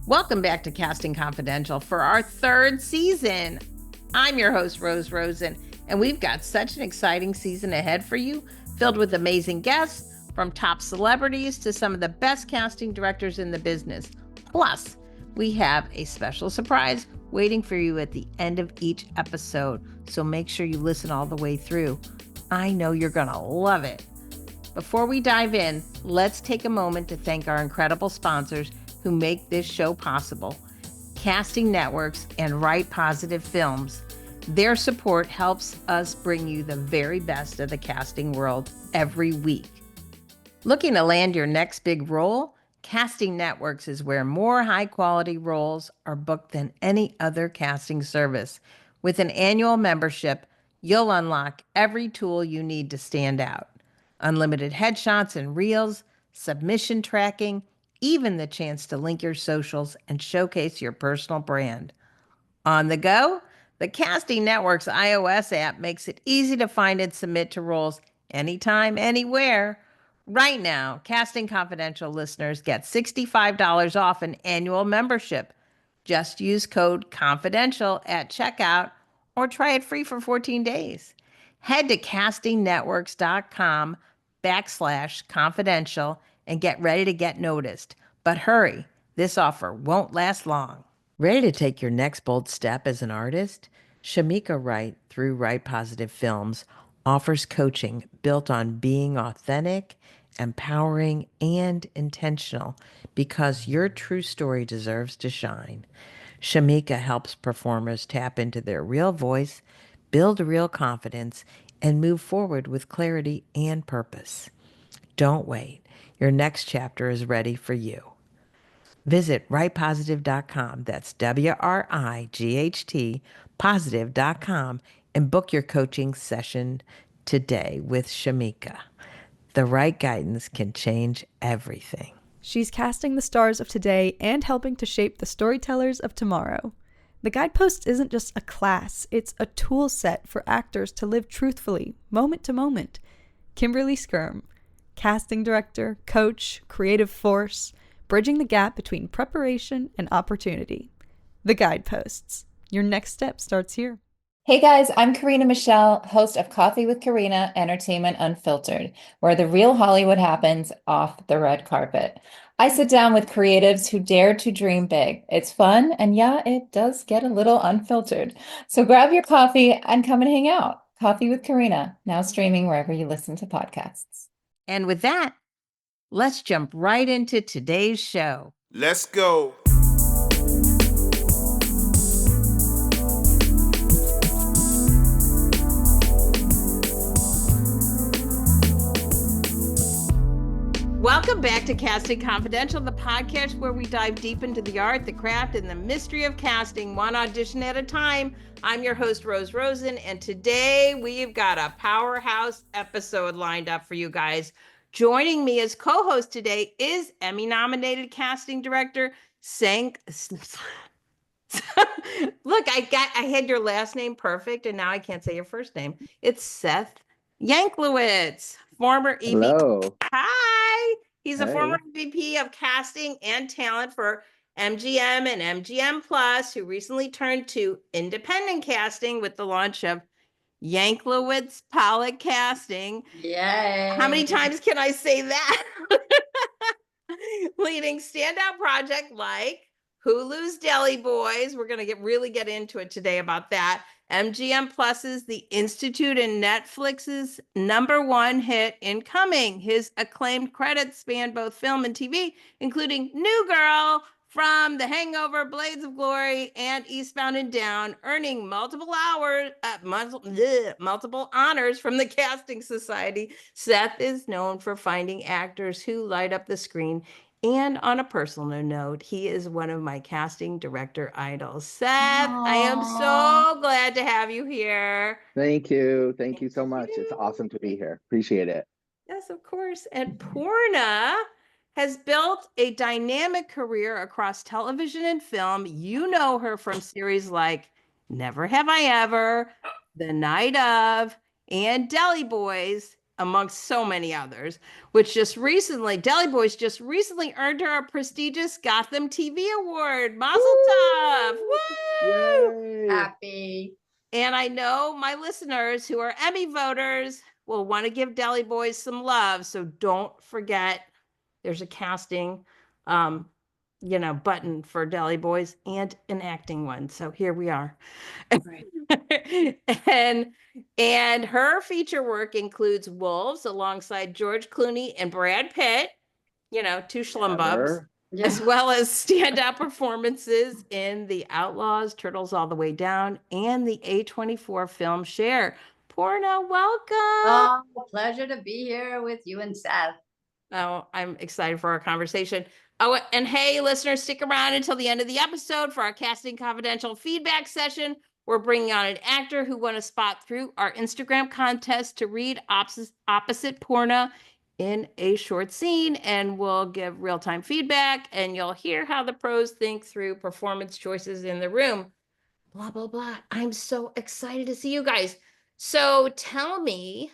Welcome back to Casting Confidential for our third season. I'm your host, Rose Rosen, and we've got such an exciting season ahead for you, filled with amazing guests, from top celebrities to some of the best casting directors in the business. Plus, we have a special surprise waiting for you at the end of each episode, so make sure you listen all the way through. I know you're gonna love it. Before we dive in, let's take a moment to thank our incredible sponsors who make this show possible: Casting Networks and Wright Positive Films. Their support helps us bring you the very best of the casting world every week. Looking to land your next big role? Casting Networks is where more high-quality roles are booked than any other casting service. With an annual membership, you'll unlock every tool you need to stand out. Unlimited headshots and reels, submission tracking, even the chance to link your socials and showcase your personal brand. On the go, the Casting Network's iOS app makes it easy to find and submit to roles anytime, anywhere. Right now, Casting Confidential listeners get $65 off an annual membership. Just use code CONFIDENTIAL at checkout or try it free for 14 days. Head to castingnetworks.com/confidential and get ready to get noticed. But hurry, this offer won't last long. Ready to take your next bold step as an artist? Shamika Wright, through Wright Positive Films, offers coaching built on being authentic, empowering, and intentional, because your true story deserves to shine. Shamika helps performers tap into their real voice, build real confidence, and move forward with clarity and purpose. Don't wait. Your next chapter is ready for you. Visit wrightpositive.com, that's WRIGHT positive.com, and book your coaching session today with Shamika. The right guidance can change everything. She's casting the stars of today and helping to shape the storytellers of tomorrow. The Guideposts isn't just a class, it's a tool set for actors to live truthfully, moment to moment. Kimberly Skyrme, casting director, coach, creative force, bridging the gap between preparation and opportunity. The Guideposts. Your next step starts here. Hey guys, I'm Karina Michelle, host of Coffee with Karina, Entertainment Unfiltered, where the real Hollywood happens off the red carpet. I sit down with creatives who dare to dream big. It's fun, and yeah, it does get a little unfiltered. So grab your coffee and come and hang out. Coffee with Karina, now streaming wherever you listen to podcasts. And with that, let's jump right into today's show. Let's go. Welcome back to Casting Confidential, the podcast where we dive deep into the art, the craft, and the mystery of casting, one audition at a time. I'm your host, Rose Rosen, and today we've got a powerhouse episode lined up for you guys. Joining me as co-host today is Emmy-nominated casting director, Look, I had your last name perfect, and now I can't say your first name. It's Seth Yanklewitz, former EVP. Hello. Hi. He's a Hey. former VP of casting and talent for MGM and MGM Plus, who recently turned to independent casting with the launch of Yanklewitz Poorna Casting. Yay. How many times can I say that? Leading standout project like Hulu's Deli Boys. We're going to really get into it today about that. MGM Plus's The Institute and Netflix's #1 hit Incoming. His acclaimed credits span both film and TV, including New Girl, from The Hangover, Blades of Glory, and Eastbound and Down, earning multiple honors from the Casting Society. Seth is known for finding actors who light up the screen. And on a personal note, he is one of my casting director idols. Seth, I am so glad to have you here. Thank you. Thank you so much. It's awesome to be here. Appreciate it. Yes, of course. And Poorna has built a dynamic career across television and film. You know her from series like Never Have I Ever, The Night of, and Deli Boys. amongst so many others, which Deli Boys just recently earned her a prestigious Gotham TV award. Mazel tov! Woo! Yay! Happy. And I know my listeners who are Emmy voters will want to give Deli Boys some love. So don't forget, there's a casting, button for Deli Boys and an acting one. So here we are. Right. and her feature work includes Wolves alongside George Clooney and Brad Pitt, two schlumbubs, Yeah. as well as standout performances in The Outlaws, Turtles All the Way Down, and the A24 film Share. Poorna, welcome. Oh, pleasure to be here with you and Seth. Oh, I'm excited for our conversation. Oh, and hey, listeners, stick around until the end of the episode for our Casting Confidential feedback session. We're bringing on an actor who won a spot through our Instagram contest to read opposite Poorna in a short scene, and we'll give real-time feedback, and you'll hear how the pros think through performance choices in the room. Blah, blah, blah. I'm so excited to see you guys. So tell me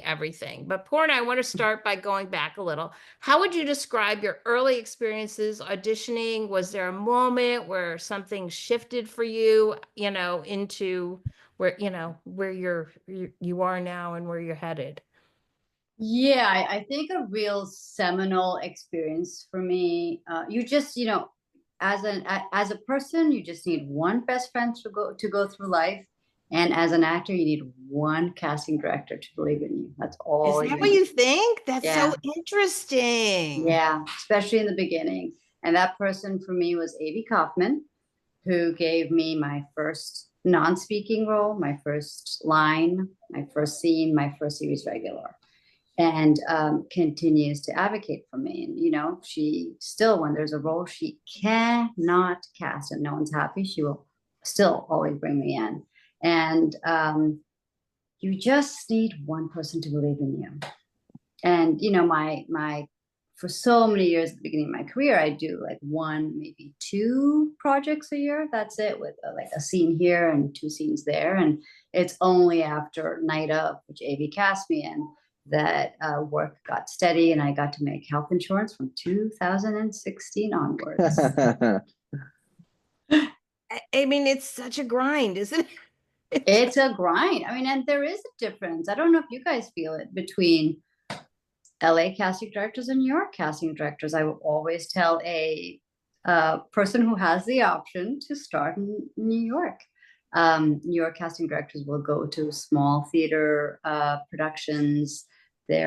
everything. But Poorna, I want to start by going back a little. How would you describe your early experiences auditioning? Was there a moment where something shifted for you, into where, where you are now and where you're headed? Yeah, I think a real seminal experience for me. You just, as a person, you just need one best friend to go through life. And as an actor, you need one casting director to believe in you. That's all. Is that what you think? That's Yeah. so interesting. Yeah, especially in the beginning. And that person for me was Avi Kaufman, who gave me my first non-speaking role, my first line, my first scene, my first series regular, and continues to advocate for me. And, she still, when there's a role she cannot cast and no one's happy, she will still always bring me in. And you just need one person to believe in you. And, my for so many years at the beginning of my career, I do like one, maybe two projects a year. That's it, with like a scene here and two scenes there. And it's only after Night Of, which AV cast me in, that work got steady and I got to make health insurance from 2016 onwards. I mean, it's such a grind, isn't it? It's a grind. I mean, and there is a difference. I don't know if you guys feel it between LA casting directors and New York casting directors. I will always tell a person who has the option to start in New York. New York casting directors will go to small theater productions. They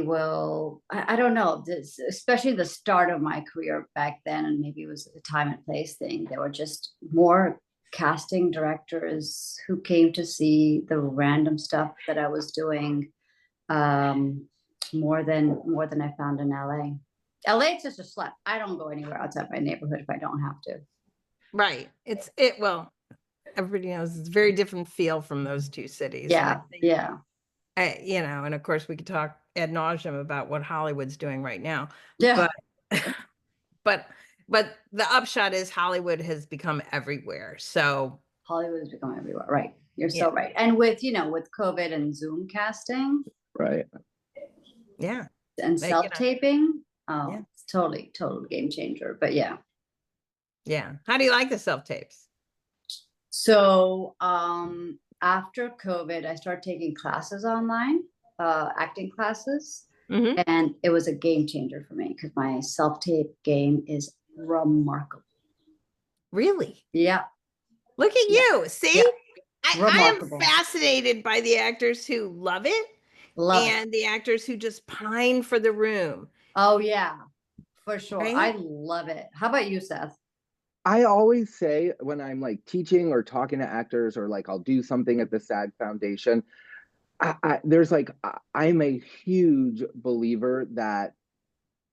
will, I don't know, especially the start of my career back then, and maybe it was a time and place thing. There were just more casting directors who came to see the random stuff that I was doing, more than I found in LA. LA, it's just a slut. I don't go anywhere outside my neighborhood if I don't have to. Right. Well, everybody knows it's a very different feel from those two cities. Yeah. Yeah. And of course we could talk ad nauseum about what Hollywood's doing right now. Yeah. But the upshot is Hollywood has become everywhere. So Hollywood has become everywhere. Right. You're so right. And with COVID and Zoom casting. Right. Yeah. And self-taping. It's total game changer. But yeah. Yeah. How do you like the self-tapes? So after COVID, I started taking classes online, acting classes. Mm-hmm. And it was a game changer for me because my self-tape game is remarkable. Really? Yeah. Look at you. See? Yeah. I am fascinated by the actors who love it and the actors who just pine for the room. Oh, yeah, for sure. Right? I love it. How about you, Seth? I always say when I'm like teaching or talking to actors, or like I'll do something at the SAG Foundation, I'm a huge believer that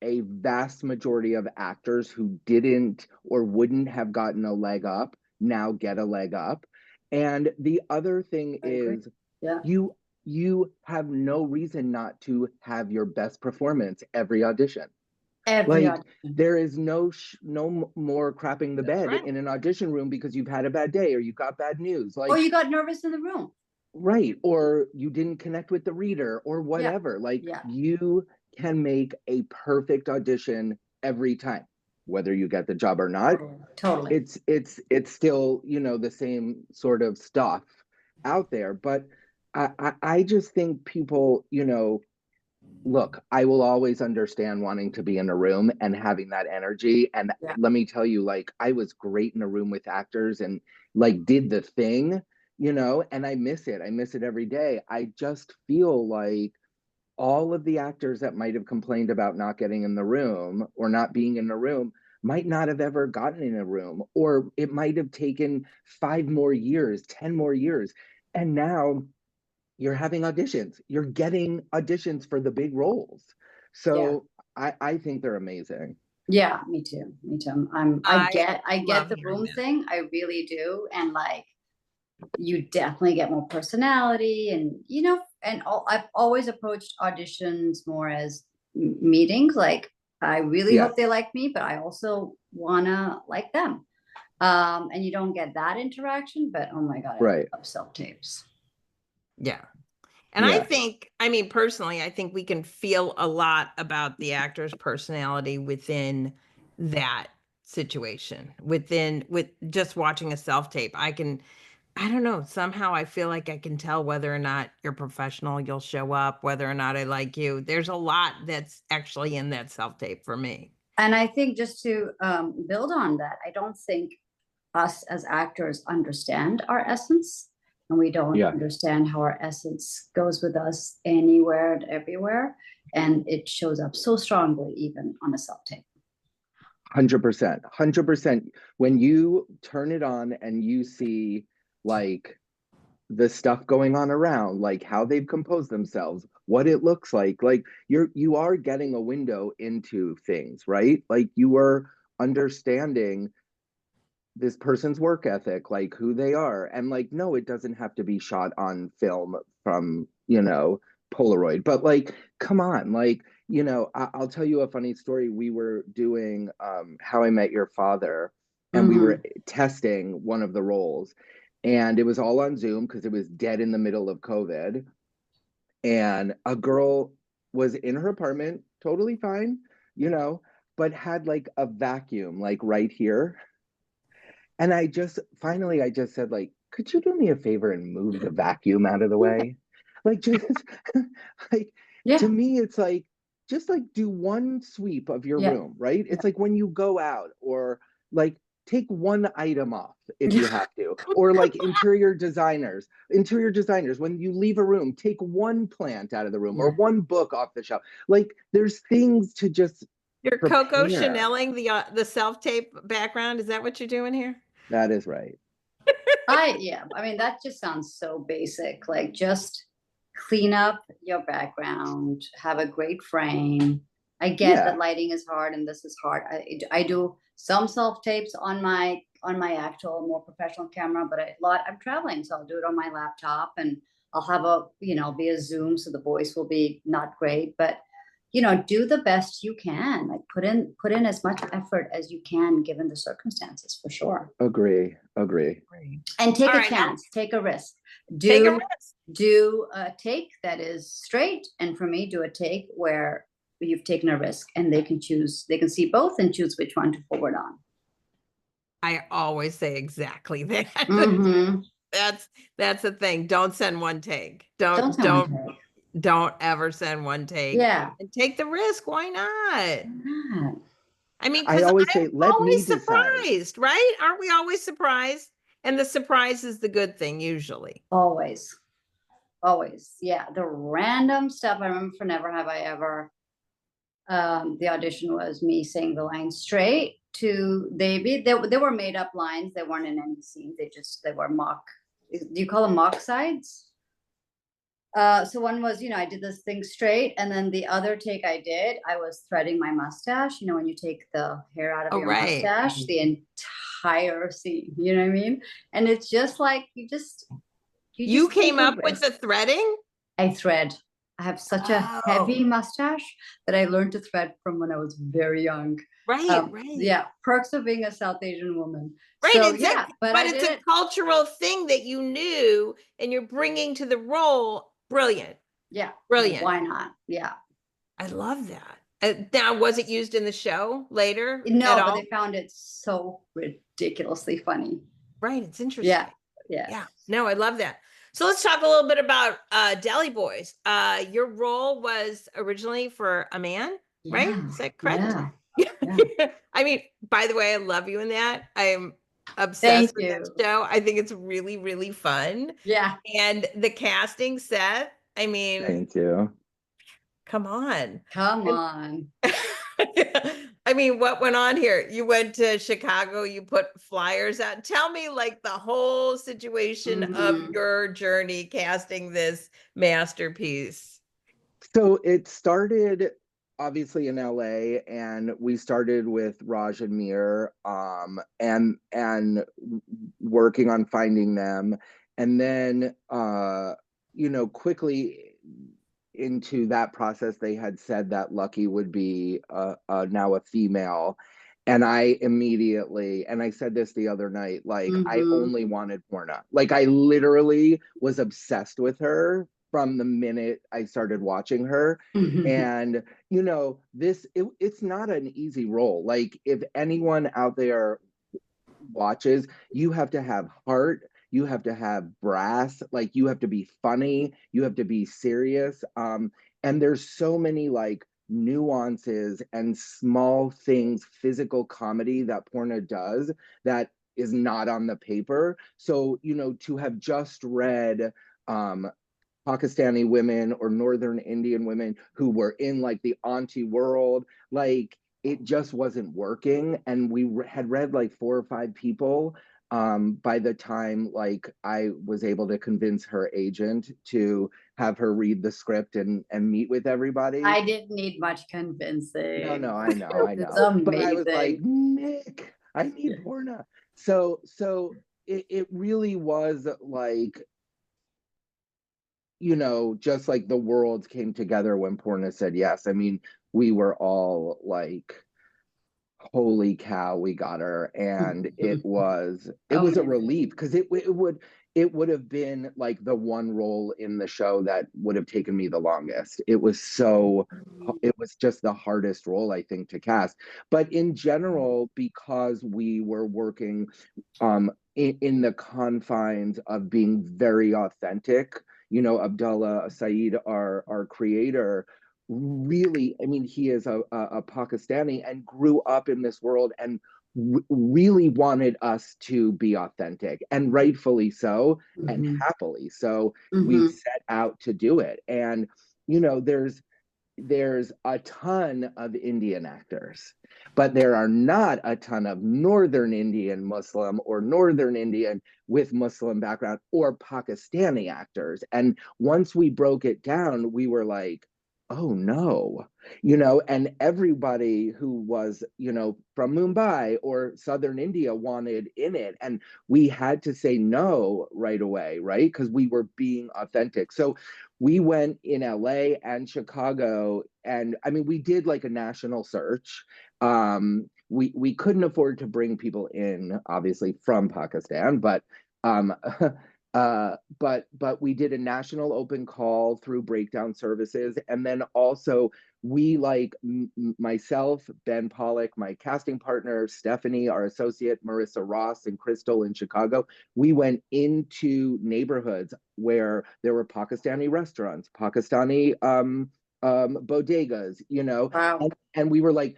a vast majority of actors who didn't or wouldn't have gotten a leg up now get a leg up. And the other thing is, you have no reason not to have your best performance every audition. There is no more crapping the bed in an audition room because you've had a bad day or you got bad news. Or you got nervous in the room. Right. Or you didn't connect with the reader or whatever. Like Yeah. you can make a perfect audition every time, whether you get the job or not. Totally. It's still, you know, the same sort of stuff out there. But I just think people, you know, look, I will always understand wanting to be in a room and having that energy. And Yeah. let me tell you, like, I was great in a room with actors and like did the thing, you know, and I miss it. I miss it every day. I just feel like all of the actors that might have complained about not getting in the room or not being in the room might not have ever gotten in a room, or it might have taken 5 more years, 10 more years. And now you're having auditions. You're getting auditions for the big roles. So I think they're amazing. Yeah, me too. Me too. I get love the hearing room that. thing. I really do. And like, you definitely get more personality, and you know, and I've always approached auditions more as meetings. Like, I really Yes. hope they like me, but I also wanna like them. And you don't get that interaction, but oh my God, Right. I love self-tapes. Yeah. And I Yes. think, I mean, personally, I think we can feel a lot about the actor's personality within that situation, with just watching a self-tape. I don't know, somehow I feel like I can tell whether or not you're professional, you'll show up, whether or not I like you. There's a lot that's actually in that self-tape for me. And I think just to build on that, I don't think us as actors understand our essence, and we don't understand how our essence goes with us anywhere and everywhere, and it shows up so strongly even on a self-tape. 100%. 100%. When you turn it on and you see like the stuff going on around, like how they've composed themselves, what it looks like you are getting a window into things, right? Like you are understanding this person's work ethic, like who they are. And like, no, it doesn't have to be shot on film from, you know, Polaroid, but like, come on, like, you know, I'll tell you a funny story. We were doing How I Met Your Father, and we were testing one of the roles, and it was all on Zoom because it was dead in the middle of COVID. And a girl was in her apartment, totally fine, you know, but had like a vacuum, like right here. And I just said, like, could you do me a favor and move the vacuum out of the way? Like, just like, to me, it's like, just like do one sweep of your room, right? It's like when you go out, or like take one item off if you have to, or like interior designers, when you leave a room, take one plant out of the room or one book off the shelf. Like there's things to just You're prepare. Coco Chanel-ing the self-tape background. Is that what you're doing here? That is right. I mean, that just sounds so basic. Like, just clean up your background, have a great frame. I get that lighting is hard and this is hard. I do some self-tapes on my actual more professional camera, but I'm traveling, so I'll do it on my laptop, and I'll have be a Zoom, so the voice will be not great, but you know, do the best you can. Like put in as much effort as you can given the circumstances, for sure. Agree. And take a chance, take a risk. Do a take that is straight, and for me, do a take where you've taken a risk, and they can see both and choose which one to forward on. I always say exactly that. Mm-hmm. That's the thing. Don't send one take. Don't ever send one take. Yeah. And take the risk. Why not? I mean, I always say, let me decide. Surprised, right? Aren't we always surprised? And the surprise is the good thing, usually. Always. Yeah. The random stuff. I remember for Never Have I Ever, the audition was me saying the line straight to Davey. They were made up lines. They weren't in any scene. They were mock. Do you call them mock sides? So one was, I did this thing straight, and then the other take I was threading my mustache. You know, when you take the hair out of your mustache, the entire scene. You know what I mean? And it's just like you came up with the threading. I thread. I have such a heavy mustache that I learned to thread from when I was very young. Right. Yeah, perks of being a South Asian woman. Right. So It's yeah, but I it's did a it. cultural thing that you knew and you're bringing to the role. Brilliant. Yeah, Brilliant. why not? Yeah. I love that. Now, was it used in the show later No, at but all? they found it so ridiculously funny. Right. It's interesting. Yeah. Yeah. Yeah. No, I love that. So let's talk a little bit about Deli Boys. Your role was originally for a man, right? Yeah. Is that correct? Yeah. Yeah. I mean, by the way, I love you in that. I am obsessed Thank with you. that show. I think it's really, really fun. Yeah. And the casting, Seth, I mean, Thank you. come on. Come on. I mean, what went on here? You went to Chicago, you put flyers out. Tell me like the whole situation of Mhm. your journey casting this masterpiece. So it started obviously in LA, and we started with Raj and Mir, and working on finding them. And then quickly into that process, they had said that Lucky would be now a female. And I immediately, and I said this the other night, like I only wanted Poorna. Like I literally was obsessed with her from the minute I started watching her. And it's not an easy role. Like if anyone out there watches, you have to have heart, you have to have brass, like you have to be funny, you have to be serious. And there's so many like nuances and small things, physical comedy that Poorna does that is not on the paper. So, to have just read Pakistani women or Northern Indian women who were in like the auntie world, like it just wasn't working. And we had read like 4 or 5 people by the time like I was able to convince her agent to have her read the script and meet with everybody. I didn't need much convincing. No, I know. It's amazing. But I was like, Nick, I need Poorna. So it really was like, just like the worlds came together when Poorna said yes. I mean, we were all like, holy cow, we got her. And it was a relief, because it would have been like the one role in the show that would have taken me the longest. It was just the hardest role, I think, to cast. But in general, because we were working in the confines of being very authentic, Abdullah Saeed, our creator, really, I mean, he is a Pakistani and grew up in this world and really wanted us to be authentic, and rightfully so, and happily so. We set out to do it. And there's a ton of Indian actors, but there are not a ton of Northern Indian Muslim or Northern Indian with Muslim background or Pakistani actors. And once we broke it down, we were like, oh no, and everybody who was, from Mumbai or Southern India wanted in it. And we had to say no right away, right? Because we were being authentic. So we went in LA and Chicago, and I mean, we did like a national search. We couldn't afford to bring people in, obviously, from Pakistan, but but we did a national open call through Breakdown Services. And then also we like myself, Ben Pollock, my casting partner, Stephanie, our associate, Marissa Ross, and Crystal in Chicago. We went into neighborhoods where there were Pakistani restaurants, Pakistani bodegas, Wow. and we were like,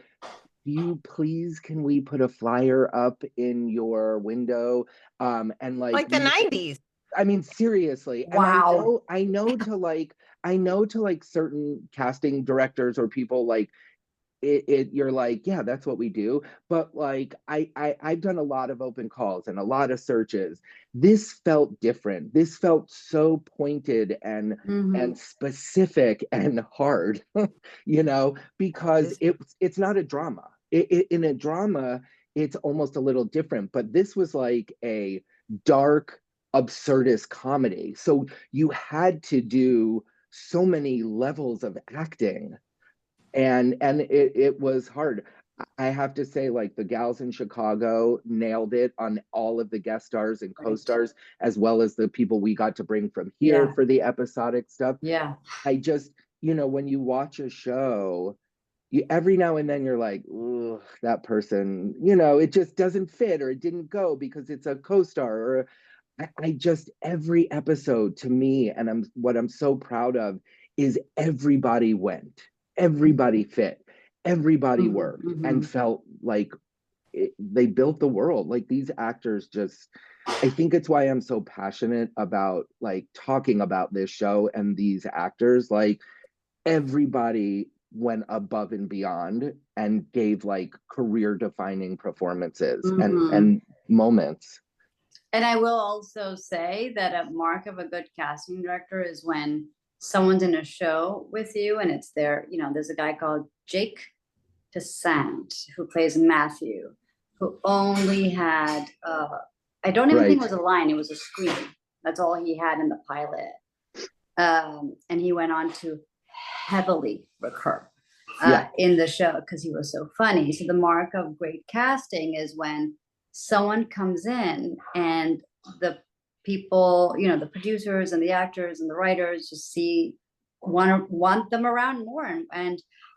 can we put a flyer up in your window? And like the 90s. I mean, seriously. Wow. And I know to like certain casting directors or people, like you're like, yeah, that's what we do. But like I've done a lot of open calls and a lot of searches. This felt different. This felt so pointed and specific and hard, because it's not a drama. In a drama, it's almost a little different. But this was like a dark, absurdist comedy. So you had to do so many levels of acting, and it was hard. I have to say, like, the gals in Chicago nailed it on all of the guest stars and co-stars, as well as the people we got to bring from here for the episodic stuff. Yeah. I just, when you watch a show, every now and then you're like, ugh, that person, it just doesn't fit, or it didn't go because it's a co-star, or I just, every episode to me, and what I'm so proud of is everybody went, everybody fit, everybody worked, and felt like they built the world. Like, these actors just, I think it's why I'm so passionate about like talking about this show and these actors. Like, everybody went above and beyond and gave like career defining performances and moments. And I will also say that a mark of a good casting director is when someone's in a show with you and it's their, there's a guy called Jake Toussaint who plays Matthew, who only had, I don't even think it was a line, it was a scream. That's all he had in the pilot. And he went on to heavily recur in the show because he was so funny. So the mark of great casting is when someone comes in and the people, the producers and the actors and the writers just want them around more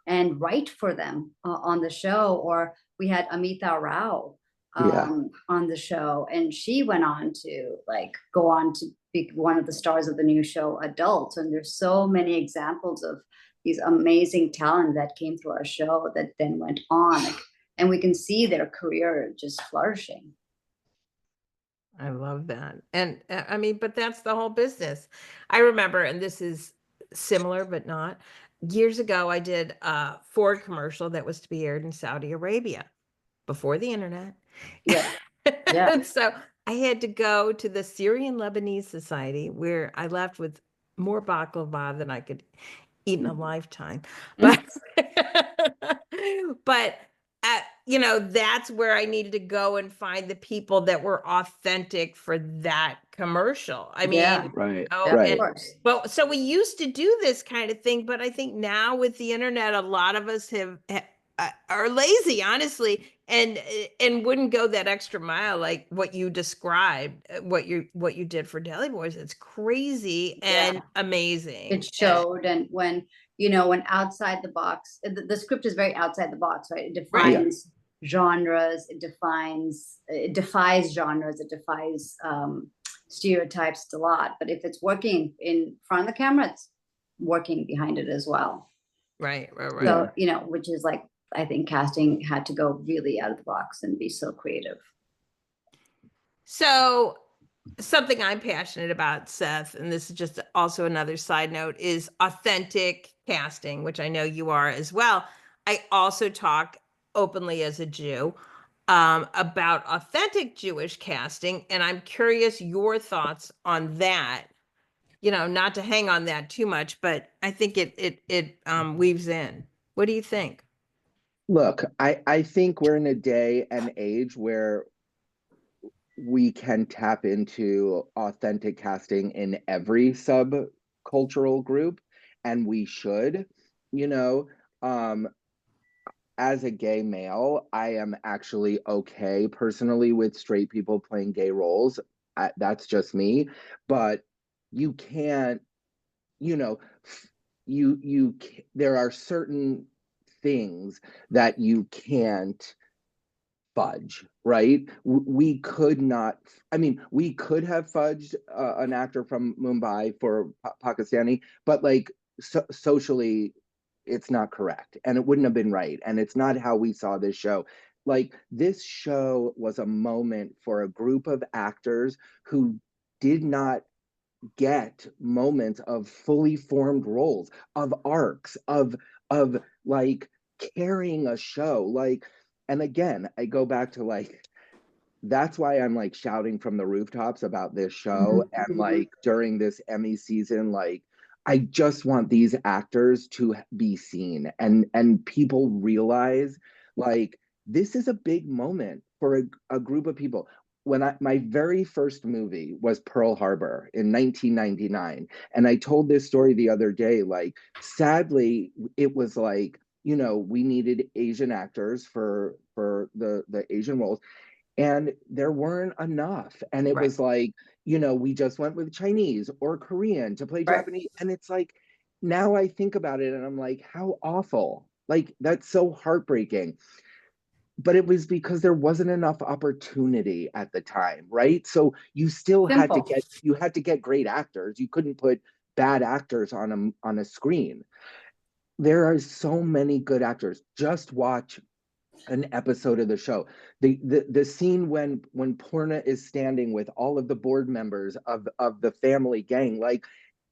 and write for them on the show. Or we had Amita Rao on the show, and she went on to go on to be one of the stars of the new show Adults. And there's so many examples of these amazing talent that came through our show that then went on. And we can see their career just flourishing. I love that. And I mean, but that's the whole business. I remember, and this is similar, but not, years ago, I did a Ford commercial that was to be aired in Saudi Arabia before the internet. Yeah. Yeah. And so I had to go to the Syrian Lebanese Society, where I left with more baklava than I could eat in a lifetime. But, but that's where I needed to go and find the people that were authentic for that commercial. I mean, of course. Well, so we used to do this kind of thing, but I think now with the internet, a lot of us are lazy, honestly, and wouldn't go that extra mile like what you described, what you did for Deli Boys. It's crazy and amazing. It showed, and when outside the box, the script is very outside the box, right? It defines genres, it defies genres, it defies stereotypes a lot. But if it's working in front of the camera, it's working behind it as well. Right. So, which is like, I think casting had to go really out of the box and be so creative. So something I'm passionate about, Seth, and this is just also another side note, is authentic casting, which I know you are as well. I also talk openly as a Jew about authentic Jewish casting, and I'm curious your thoughts on that. Not to hang on that too much, but I think it weaves in. What do you think? Look, I think we're in a day and age where we can tap into authentic casting in every subcultural group, and we should. As a gay male, I am actually okay personally with straight people playing gay roles. That's just me. But you can't, there are certain things that you can't fudge, right? We could not, we could have fudged an actor from Mumbai for Pakistani, but socially, it's not correct, and it wouldn't have been right, and it's not how we saw this show. This show was a moment for a group of actors who did not get moments of fully formed roles, of arcs, of carrying a show. And again, I go back to that's why I'm shouting from the rooftops about this show. And during this Emmy season, I just want these actors to be seen and people realize this is a big moment for a group of people. When my very first movie was Pearl Harbor in 1999, and I told this story the other day, sadly, it was you know, we needed Asian actors for the Asian roles, and there weren't enough. And it was like, you know, we just went with Chinese or Korean to play Japanese. And it's like, now I think about it and I'm like, how awful. Like, that's so heartbreaking. But it was because there wasn't enough opportunity at the time, right? So you still had to get great actors. You couldn't put bad actors on a screen. There are so many good actors. Just watch an episode of the show. The scene when Poorna is standing with all of the board members of the family gang, like,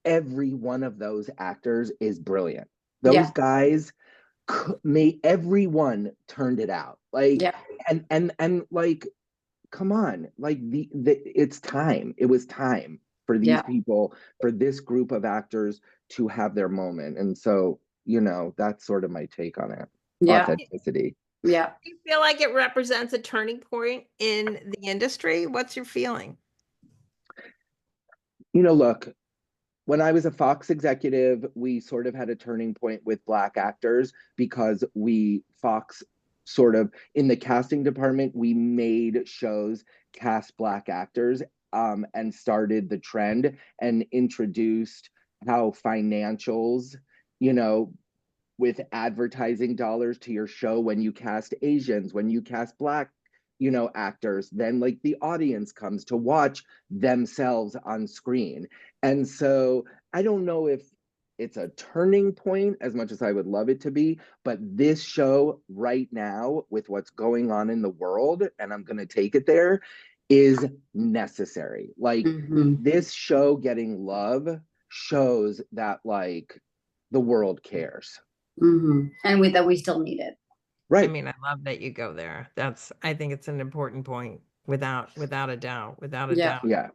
every one of those actors is brilliant. Those guys everyone turned it out. Like, and like, come on, like, it's time. It was time for these people, for this group of actors to have their moment. And so, you know, that's sort of my take on it. Authenticity. Yeah. Do you feel like it represents a turning point in the industry? What's your feeling? You know, look, when I was a Fox executive, we sort of had a turning point with Black actors because Fox sort of, in the casting department, we made shows cast Black actors, and started the trend and introduced how financials, you know, with advertising dollars to your show, when you cast Asians, when you cast Black, you know, actors, then like the audience comes to watch themselves on screen. And so I don't know if it's a turning point as much as I would love it to be, but this show right now, with what's going on in the world, and I'm going to take it there, is necessary. Like, this show getting love shows that, like, the world cares. And that we still need it. Right. I mean, I love that you go there. I think it's an important point, without a doubt, Yeah.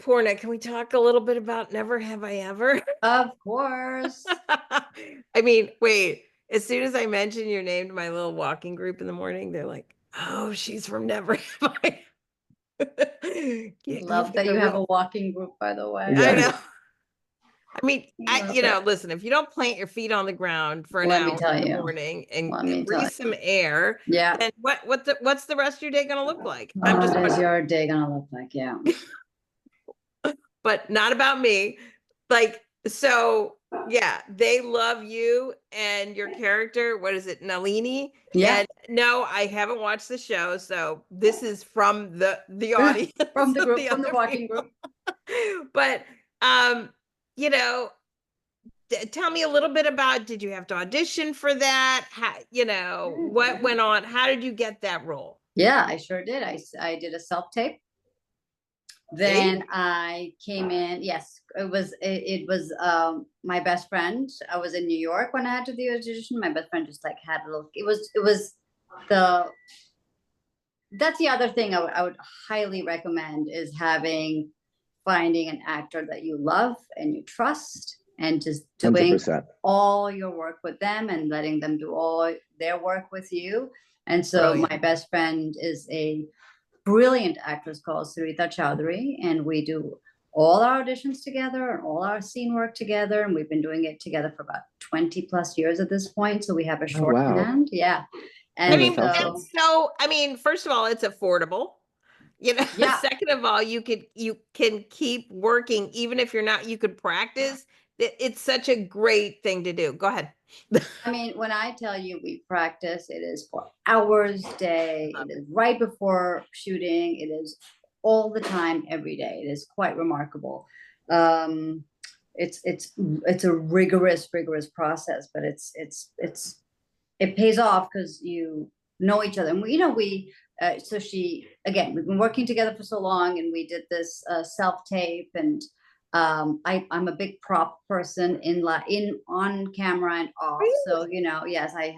Poorna, can we talk a little bit about Never Have I Ever? Of course. I mean, wait, as soon as I mentioned your name to my little walking group in the morning, they're like, oh, she's from Never Have I Love that you have a walking group, by the way. I know. I mean, listen, if you don't plant your feet on the ground for an hour in the morning and breathe some air, then what's the rest of your day going to look like? What is your day going to look like? Yeah. But not about me. Like, so yeah, they love you and your character. What is it, Nalini? Yeah. And no, I haven't watched the show, so this is from the audience, from the group, from the walking group. But you know, tell me a little bit about, did you have to audition for that? How, you know, what went on? How did you get that role? Yeah, I sure did. I did a self-tape. Then I came in. Yes, it was my best friend. I was in New York when I had to do the audition. My best friend just like had a little, that's the other thing I would highly recommend, is finding an actor that you love and you trust, and just doing 100%. all your work with them and letting them do all their work with you. And so my best friend is a brilliant actress called Sarita Chowdhury, and we do all our auditions together and all our scene work together, and we've been doing it together for about 20 plus years at this point, so we have a shorthand. And I mean, first of all, it's affordable, you know. Second of all, you can keep working even if you're not, you could practice. It's such a great thing to do. Go ahead. I mean, when I tell you we practice, it is for hours a day. It is right before shooting. It is all the time, every day. It is quite remarkable. It's a rigorous process, but it pays off because you know each other. And we've been working together for so long, and we did this self-tape, and I'm a big prop person on camera and off. Really? So, you know, yes, I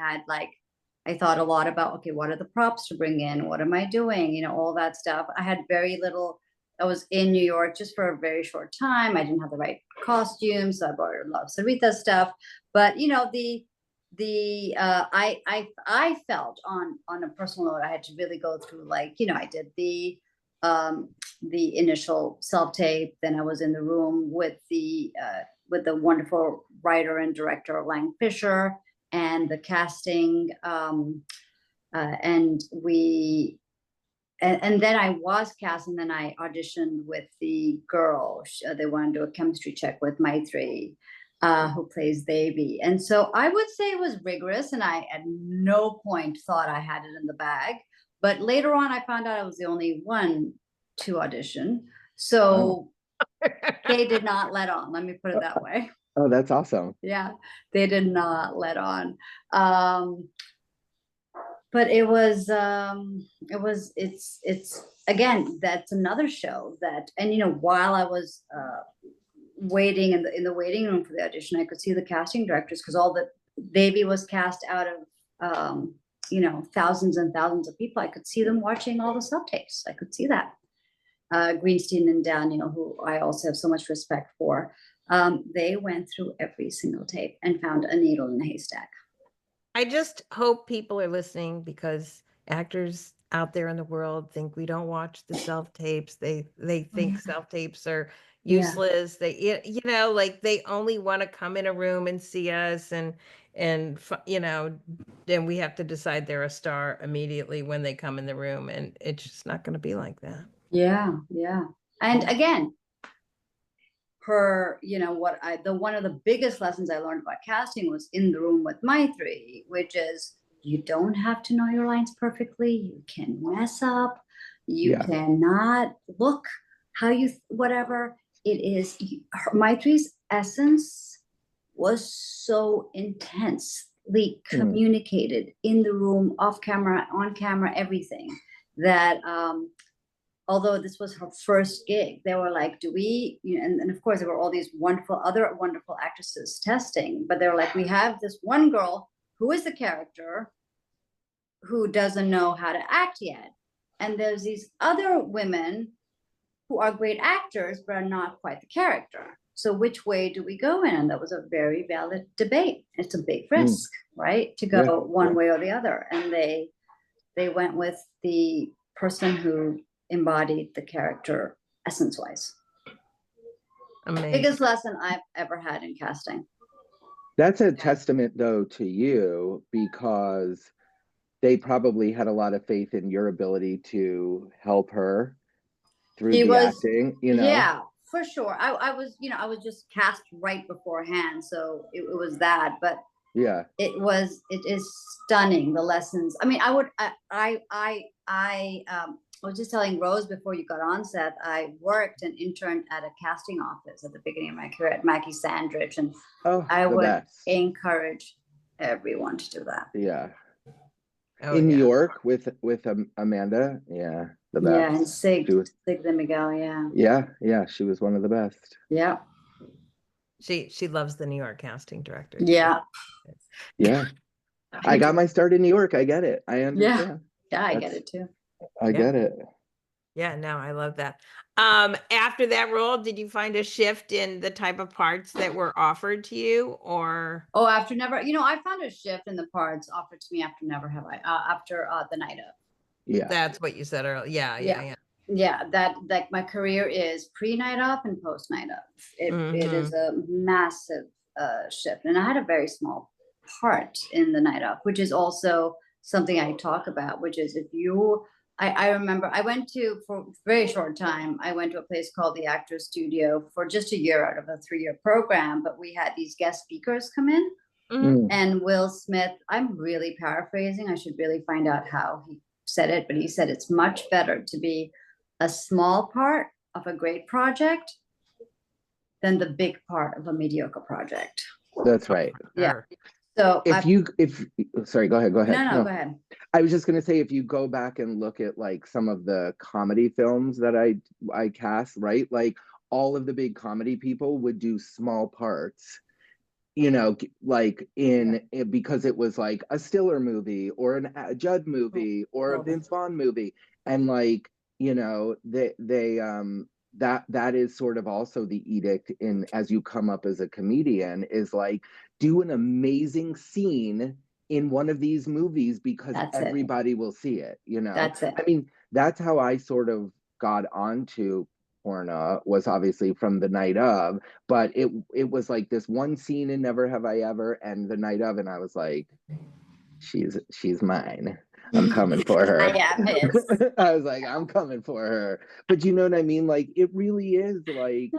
thought a lot about, okay, what are the props to bring in? What am I doing? You know, all that stuff. I had very little. I was in New York just for a very short time. I didn't have the right costumes, so I borrowed a lot of Sarita stuff. But, you know, I felt on a personal note, I had to really go through, like, you know, I did the initial self-tape, then I was in the room with the with the wonderful writer and director Lang Fisher and the casting. And then I was cast, and then I auditioned with the girl. They wanted to do a chemistry check with Maitri, who plays Devi. And so I would say it was rigorous, and I at no point thought I had it in the bag. But later on, I found out I was the only one to audition. So they did not let on. Let me put it that way. Oh, that's awesome. Yeah, they did not let on. But it's again, that's another show that, and you know, while I was waiting in the waiting room for the audition, I could see the casting directors, because all the Baby was cast out of you know, thousands and thousands of people. I could see them watching all the subtapes. I could see that. Greenstein and Daniel, who I also have so much respect for, they went through every single tape and found a needle in a haystack. I just hope people are listening, because actors out there in the world think we don't watch the self tapes. They think self tapes are useless. They, you know, like they only want to come in a room and see us, and you know, then we have to decide they're a star immediately when they come in the room, and it's just not going to be like that. Yeah, yeah. And again, you know, one of the biggest lessons I learned about casting was in the room with Maitri, which is you don't have to know your lines perfectly. You can mess up. You cannot look how you, whatever it is. Maitri's essence was so intensely communicated in the room, off camera, on camera, everything, that although this was her first gig, they were like, do we, you know, and of course there were all these other wonderful actresses testing, but they were like, we have this one girl who is the character who doesn't know how to act yet. And there's these other women who are great actors, but are not quite the character. So which way do we go in? And that was a very valid debate. It's a big risk, right? To go one way or the other. And they went with the person who embodied the character essence-wise. Amazing. Biggest lesson I've ever had in casting. That's a testament, though, to you, because they probably had a lot of faith in your ability to help her through acting, you know? Yeah, for sure. I was, you know, I was just cast right beforehand, so it was that, but yeah, it is stunning, the lessons. I mean, I was just telling Rose before you got on, Seth, I worked and interned at a casting office at the beginning of my career at Mackie Sandridge, and I would encourage everyone to do that. Yeah. In New York with Amanda, the best. Yeah, and Sig de Miguel, yeah, she was one of the best. Yeah. She loves the New York casting director. Yeah. I got my start in New York. I get it. I understand. Yeah, I get it too. I get it. Yeah, no, I love that. After that role, did you find a shift in the type of parts that were offered to you, or? Oh, after Never, you know, I found a shift in the parts offered to me after Never Have I, after The Night Of. Yeah. That's what you said earlier. Yeah. Yeah, that my career is pre-Night Of and post-Night Of. It is a massive shift. And I had a very small part in The Night Of, which is also something I talk about, which is if you, I remember I went to, for a very short time, I went to a place called the Actors Studio for just a year out of a 3-year program, but we had these guest speakers come in. And Will Smith, I'm really paraphrasing, I should really find out how he said it, but he said it's much better to be a small part of a great project than the big part of a mediocre project. That's right. Yeah. So sorry, go ahead. No, go ahead. I was just going to say, if you go back and look at like some of the comedy films that I cast, right? Like all of the big comedy people would do small parts, you know, like because it was like a Stiller movie or a Judd movie or a Vince Vaughn movie. And like, you know, that is sort of also the edict in, as you come up as a comedian, is like, do an amazing scene in one of these movies because everybody will see it, you know? That's it. I mean, that's how I sort of got onto Poorna was obviously from the night of, but it was like this one scene in Never Have I Ever and the night of, and I was like, she's mine. I'm coming for her. I am his. I was like, I'm coming for her. But you know what I mean? Like, it really is like,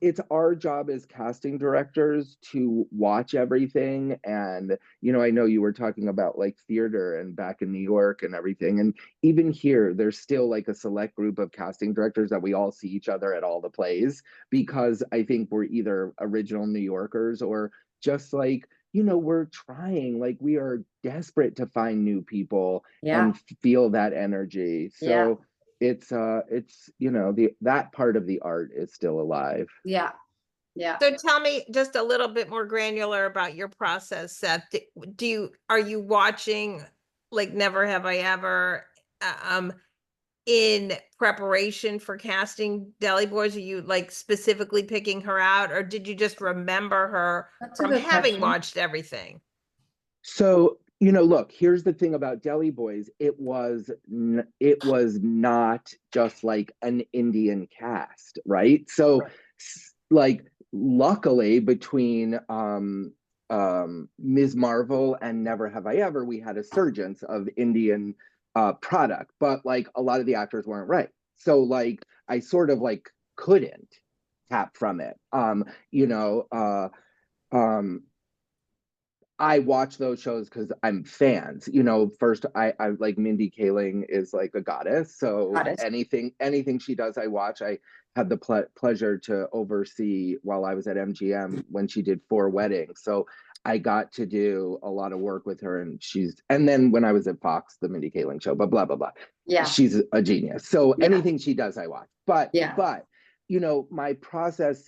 it's our job as casting directors to watch everything. And, I know you were talking about like theater and back in New York and everything. And even here, there's still like a select group of casting directors that we all see each other at all the plays, because I think we're either original New Yorkers or just like, we're trying, like we are desperate to find new people and feel that energy. So it's that part of the art is still alive. Yeah. So tell me just a little bit more granular about your process, Seth. Are you watching like Never Have I Ever in preparation for casting Deli Boys? Are you like specifically picking her out, or did you just remember her from having watched everything? So, look, here's the thing about Deli Boys. It was not just like an Indian cast, right? So, like, luckily between Ms. Marvel and Never Have I Ever, we had a surgence of Indian product, but like a lot of the actors weren't right. So like I sort of like couldn't tap from it. I watch those shows because I'm fans. First I like Mindy Kaling is like a goddess. So anything she does, I watch. I had the pleasure to oversee while I was at MGM when she did 4 Weddings. So I got to do a lot of work with her, and then when I was at Fox, the Mindy Kaling show, but blah, blah, blah. Yeah. She's a genius. So anything she does, I watch. But my process,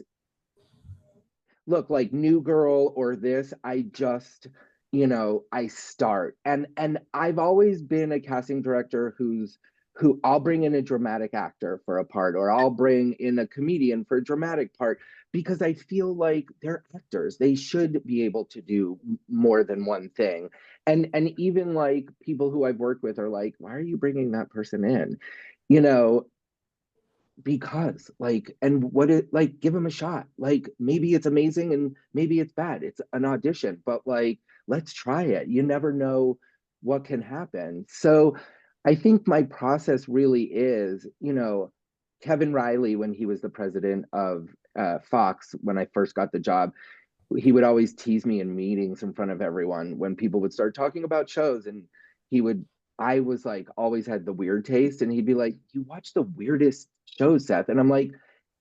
look, like New Girl or this, I just, I start. And I've always been a casting director who I'll bring in a dramatic actor for a part, or I'll bring in a comedian for a dramatic part, because I feel like they're actors. They should be able to do more than one thing. And even like people who I've worked with are like, why are you bringing that person in? Because like, and what it like, give them a shot. Like maybe it's amazing and maybe it's bad. It's an audition, but like, let's try it. You never know what can happen. So I think my process really is, Kevin Riley, when he was the president of Fox, when I first got the job, he would always tease me in meetings in front of everyone when people would start talking about shows, and I was like, always had the weird taste, and he'd be like, you watch the weirdest shows, Seth. And I'm like,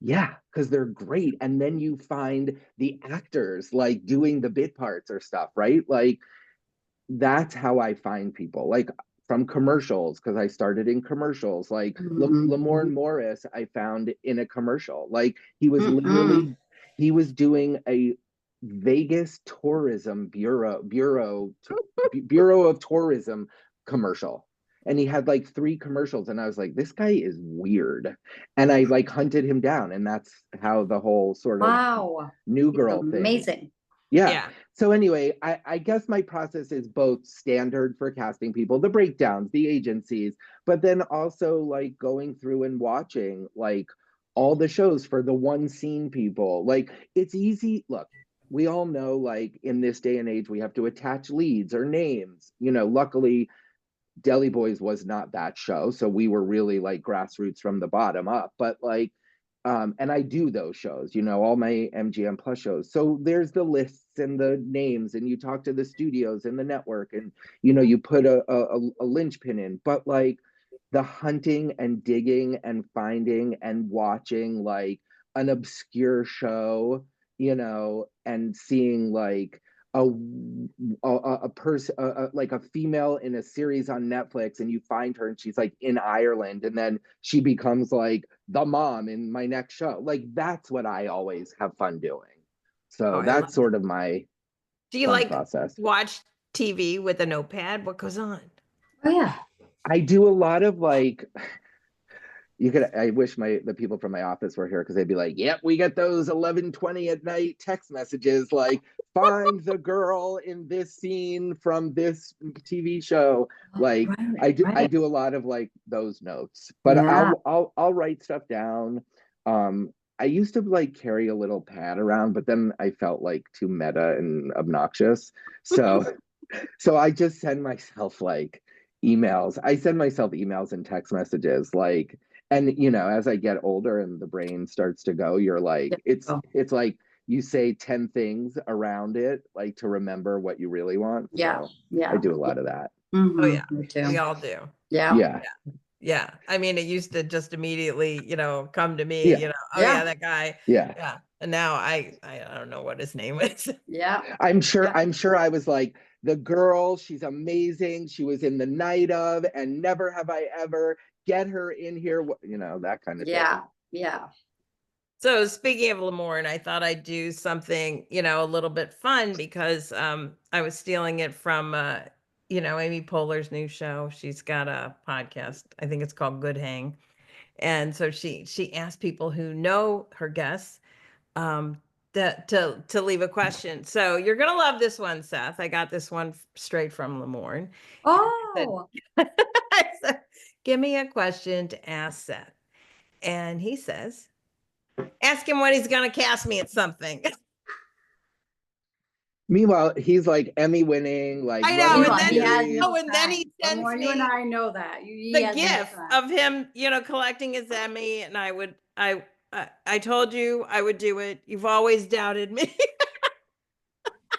yeah, because they're great. And then you find the actors like doing the bit parts or stuff, right? Like that's how I find people, like from commercials, because I started in commercials. Like Lamorne Morris, I found in a commercial. Like he was he was doing a Vegas tourism bureau of tourism commercial, and he had like 3 commercials, and I was like, this guy is weird, and I like hunted him down, and that's how the whole sort of New Girl thing. Amazing. Yeah. So anyway, I guess my process is both standard for casting people, the breakdowns, the agencies, but then also like going through and watching like all the shows for the one scene people. Like it's easy. Look, we all know like in this day and age, we have to attach leads or names. Luckily, Deli Boys was not that show. So we were really like grassroots from the bottom up. But like, and I do those shows, all my MGM Plus shows. So there's the lists and the names, and you talk to the studios and the network, and you put a linchpin in. But like the hunting and digging and finding and watching like an obscure show, and seeing like a person, like a female in a series on Netflix, and you find her and she's like in Ireland, and then she becomes like the mom in my next show. Like that's what I always have fun doing. So that's sort of my do you like process. Watch TV with a notepad? What goes on? Oh yeah. I do a lot of like, I wish the people from my office were here, because they'd be like, yep, we get those 11:20 at night text messages like, find the girl in this scene from this TV show. Like I do a lot of like those notes, but I'll write stuff down. I used to like carry a little pad around, but then I felt like too meta and obnoxious. So so I just send myself like emails. I send myself emails and text messages like, and you know, as I get older and the brain starts to go, you're like, Oh, it's like you say 10 things around it, like to remember what you really want. yeah. So Yeah. I do a lot of that. Mhm, Oh yeah, me we too. all do. Yeah. Yeah. Yeah. I mean, it used to just immediately, come to me, Yeah. oh Yeah. yeah, that guy. Yeah. Yeah. And now I don't know what his name is. Yeah. I'm sure Yeah. I was like, the girl, she's amazing. She was in the night of, and never have I ever, get her in here, you know, that kind of Yeah. thing. Yeah. So speaking of Lamorne, I thought I'd do something, a little bit fun because I was stealing it from Amy Poehler's new show. She's got a podcast. I think it's called Good Hang. And so she asked people who know her guests to leave a question. So you're gonna love this one, Seth. I got this one straight from Lamorne. Oh, I said, give me a question to ask Seth. And he says, ask him when he's gonna cast me at something. Meanwhile, he's like Emmy winning, like I know, loving and then he has series. no and then he time. sends Lamorne, you and me I know that. He the has no gif time. of him, collecting his Emmy, and I told you I would do it. You've always doubted me.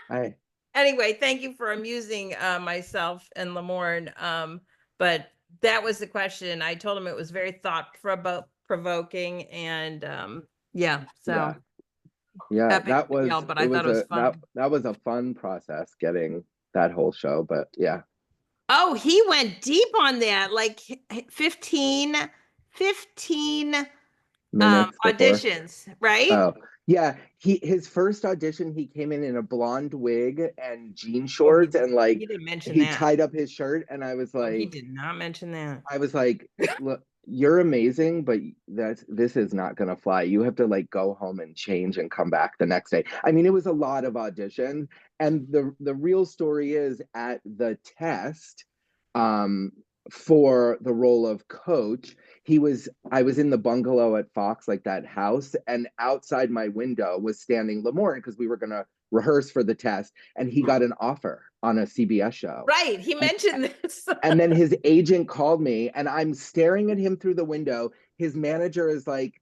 I Anyway, thank you for amusing myself and Lamorne. But that was the question. I told him it was very provoking, and yeah, so yeah, epic that fail, was but it I thought was it was a fun. that was a fun process getting that whole show, but yeah. Oh, he went deep on that, like 15 Minutes before. auditions, right? Oh, yeah. His first audition, he came in a blonde wig and jean Oh, shorts, and like he didn't mention he that. tied up his shirt, and Oh, he did not mention that. I was like, look, you're amazing, but this is not gonna fly. You have to like go home and change and come back the next day. I mean, it was a lot of audition, and the real story is at the test, um, for the role of coach. I was in the bungalow at Fox, like that house, and outside my window was standing Lamorne because we were gonna rehearse for the test, and he got an offer on a CBS show. Right, he mentioned this. And then his agent called me, and I'm staring at him through the window. His manager is like,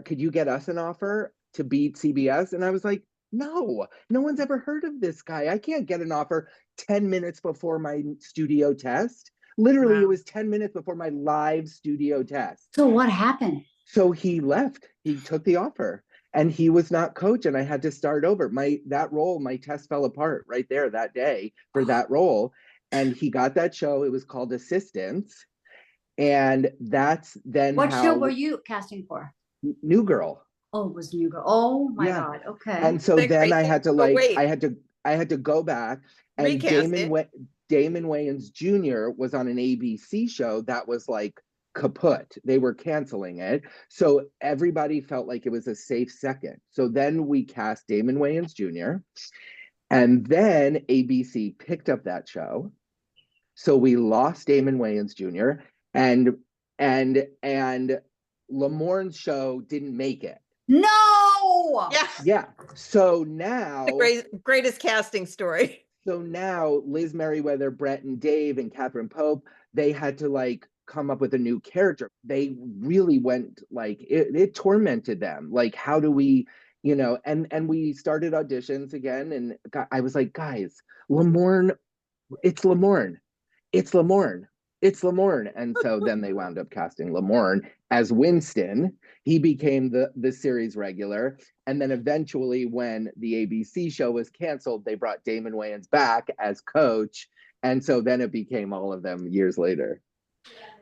could you get us an offer to beat CBS? And I was like, no one's ever heard of this guy. I can't get an offer 10 minutes before my studio test. Literally, it Wow. was 10 minutes before my live studio test. So what happened? So he left. He took the offer, and he was not coach, and I had to start over. My test fell apart right there that day for that role. And he got that show. It was called Assistants. And that's then What how show were you casting for? New Girl. Oh, it was New Girl. Oh my Yeah. God. Okay. And so Isn't that then I crazy? had to But like wait. I had to go back, and Recast it. Damon Wayans Jr. was on an ABC show that was like kaput. They were canceling it. So everybody felt like it was a safe second. So then we cast Damon Wayans Jr. And then ABC picked up that show. So we lost Damon Wayans Jr. and Lamorne's show didn't make it. No. Yeah. Yeah. So now The greatest casting story. So now Liz Merriweather, Brett and Dave and Catherine Pope, they had to like come up with a new character. They really went like it tormented them. Like, how do we, and we started auditions again. And I was like, guys, Lamorne, it's Lamorne. It's Lamorne. It's Lamorne. And so then they wound up casting Lamorne as Winston. He became the series regular. And then eventually, when the ABC show was canceled, they brought Damon Wayans back as coach. And so then it became all of them years later.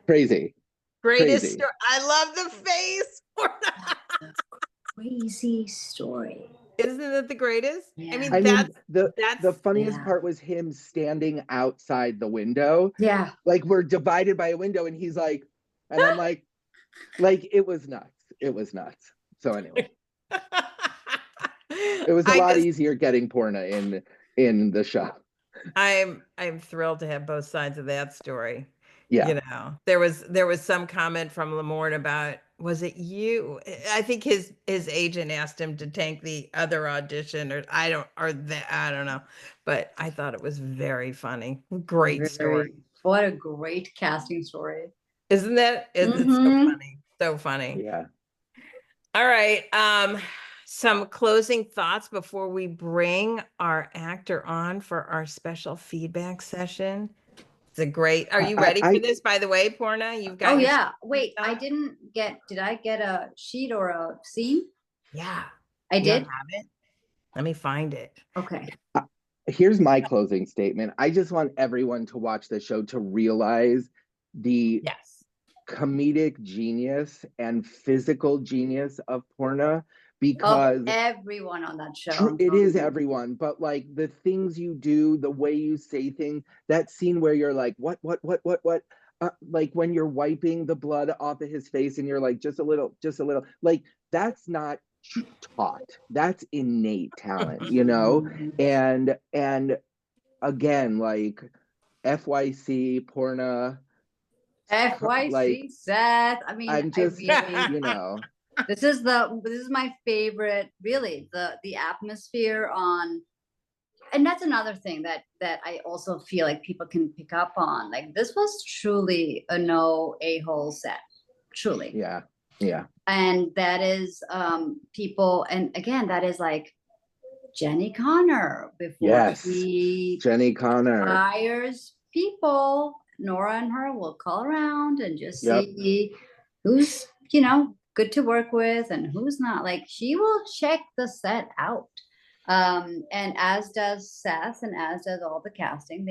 Crazy. Greatest Crazy. story. I love the face. Crazy story. Isn't it the greatest? Yeah. I mean, I mean, that's the funniest yeah. part was him standing outside the window. Yeah. Like, we're divided by a window, and he's like, and I'm like it was nuts. It was nuts. So anyway, it was a lot easier getting Poorna in the show. I'm thrilled to have both sides of that story. Yeah. There was some comment from Lamorne about was it you? I think his agent asked him to take the other audition, or I don't know, but I thought it was very funny. Great story. What a great casting story. Isn't that? It's so funny. So funny. Yeah. All right. Some closing thoughts before we bring our actor on for our special feedback session. It's a great. Are you ready for this, by the way, Poorna? You've got. Oh yeah. Wait, did I get a sheet or a scene? Yeah. I did. Have it. Let me find it. Okay. Here's my closing statement. I just want everyone to watch the show to realize the comedic genius and physical genius of Poorna, because everyone on that show. It is everyone, but like the things you do, the way you say things, that scene where you're like, what? Like when you're wiping the blood off of his face and you're like, just a little, like that's not taught. That's innate talent, you know? And again, like FYC, Poorna, FYC, like, Seth. I mean, I'm just, you know. This is my favorite, really, the atmosphere on, and that's another thing that I also feel like people can pick up on. Like this was truly a no a-hole set, truly. Yeah. And that is people, and again, that is like Jenny Connor before Jenny Connor hires people. Nora and her will call around and just see who's, good to work with and who's not. Like she will check the set out. And as does Seth and as does all the casting.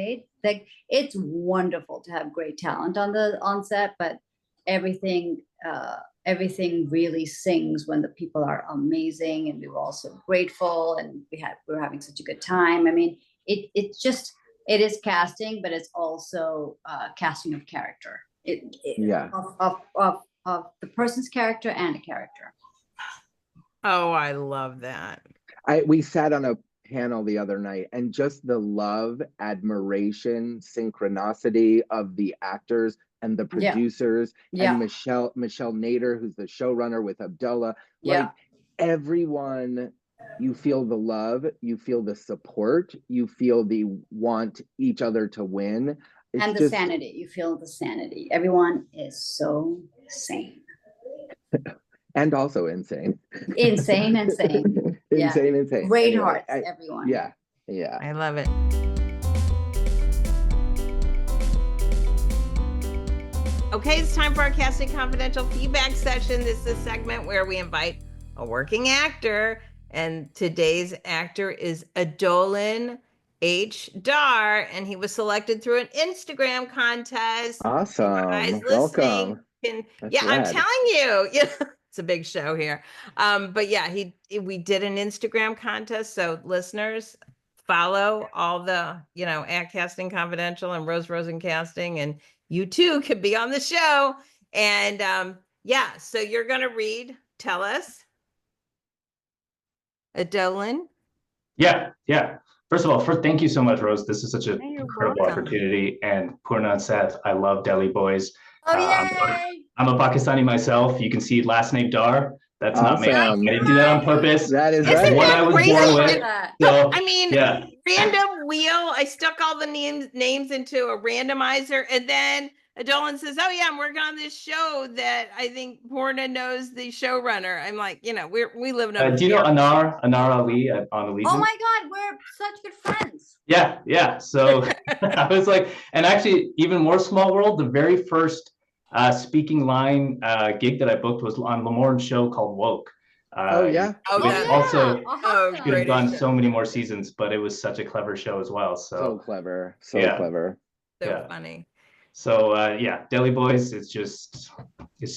It's wonderful to have great talent on set, but everything really sings when the people are amazing, and we were all so grateful, and we were having such a good time. I mean, it is casting, but it's also casting of character. Of the person's character and a character. Oh, I love that. We sat on a panel the other night, and just the love, admiration, synchronicity of the actors and the producers and Michelle Nader, who's the showrunner with Abdullah. Like everyone, you feel the love, you feel the support, you feel the want each other to win. And the sanity, you feel the sanity. Everyone is so sane. And also insane. Insane. Insane. Great hearts, everyone. Yeah. I love it. Okay, it's time for our Casting Confidential feedback session. This is a segment where we invite a working actor, and today's actor is Adolin H. Dar, and he was selected through an Instagram contest. Awesome. Welcome. I'm telling you, it's a big show here. But yeah, we did an Instagram contest. So listeners, follow all the, at Casting Confidential and Rose Rosen Casting, and you too could be on the show. And so you're going to tell us. Adolin. Yeah. First of all, thank you so much, Rose. This is such an incredible opportunity. And Poorna and Seth, I love Delhi boys. Oh, yay! I'm a Pakistani myself. You can see last name Dar. That's not me. I didn't do that on purpose. That is right. What I was born with. So, random wheel. I stuck all the names into a randomizer, and then Adolin says, "Oh yeah, I'm working on this show that I think Poorna knows the showrunner." I'm like, we live in. Do you know Anar Ali on Allegiance? Oh my God, we're such good friends. Yeah. So I was like, and actually, even more small world. The very first speaking line gig that I booked was on Lamorne's show called Woke. Also could have gone so many more seasons, but it was such a clever show as well. So clever, clever, so funny. So Delhi Boys, it's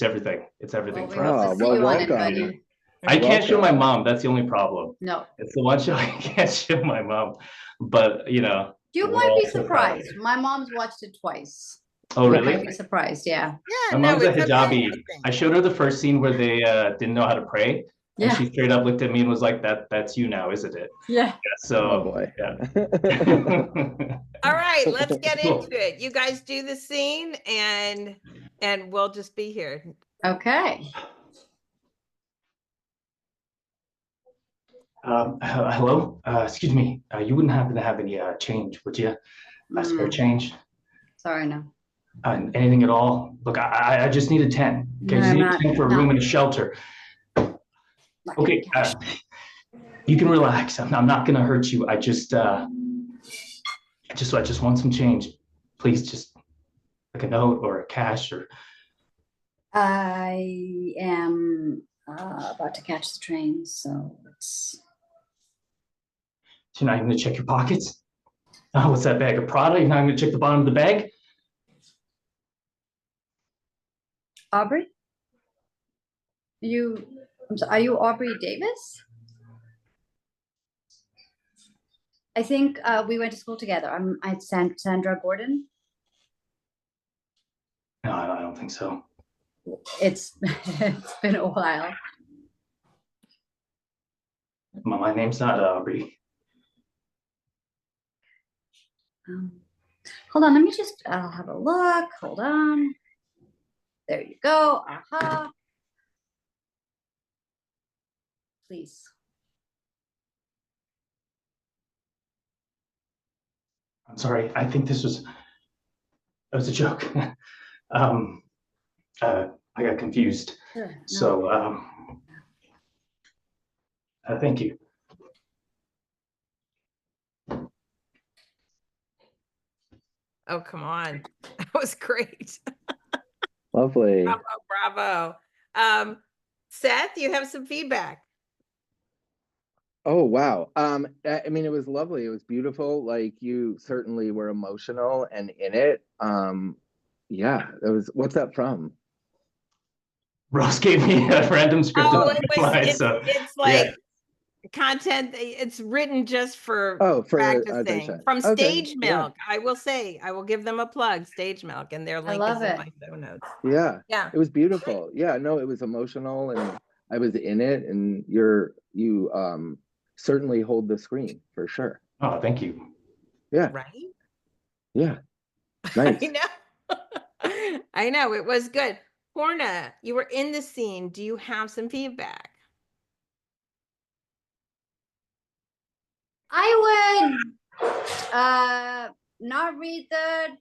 everything. It's everything for us. Welcome. I can't show my mom. That's the only problem. No, it's the one show I can't show my mom. But you might be surprised. My mom's watched it twice. Oh, really? You might be surprised. Yeah. My mom's a hijabi. I showed her the first scene where they didn't know how to pray. And she straight up looked at me and was like, "That's you now, isn't it?" Yeah. Oh boy. Yeah. All right, let's get into it. You guys do the scene, and we'll just be here. Okay. Hello? Excuse me. You wouldn't happen to have any change, would you? Spare change? Sorry, no. Anything at all? Look, I just needed 10. Okay, No, just I'm need not- 10 for a no. room and a shelter. Not Okay, giving cash. you can relax. I'm not gonna hurt you. I just want some change. Please, just like a note or a cash or. I am about to catch the train, so it's. You're not even gonna check your pockets? Oh, what's that bag of Prada? You're not gonna check the bottom of the bag? Aubrey? Are you Aubrey Davis? I think we went to school together. I'm Sandra Gordon. No, I don't think so. It's been a while. My name's not Aubrey. Hold on, let me just I'll have a look. Hold on. There you go. Aha. Please. I'm sorry. I think that was a joke. I got confused. Sure, no. So, thank you. Oh, come on. That was great. Lovely. Bravo. Seth, you have some feedback. Oh, wow. I mean, it was lovely. It was beautiful. Like, you certainly were emotional and in it. Yeah, it was. What's that from? Rose gave me a random script. Oh, it's like content. It's written just for practicing audition. from Okay, Stage Milk. Yeah. I will give them a plug, Stage Milk, and their link is in my show notes. Yeah. Yeah. It was beautiful. Yeah, no, it was emotional and I was in it, and you certainly hold the screen for sure. Oh, thank you. Yeah. Right? Yeah. Nice. I know. It was good. Poorna, you were in the scene. Do you have some feedback? I would not read the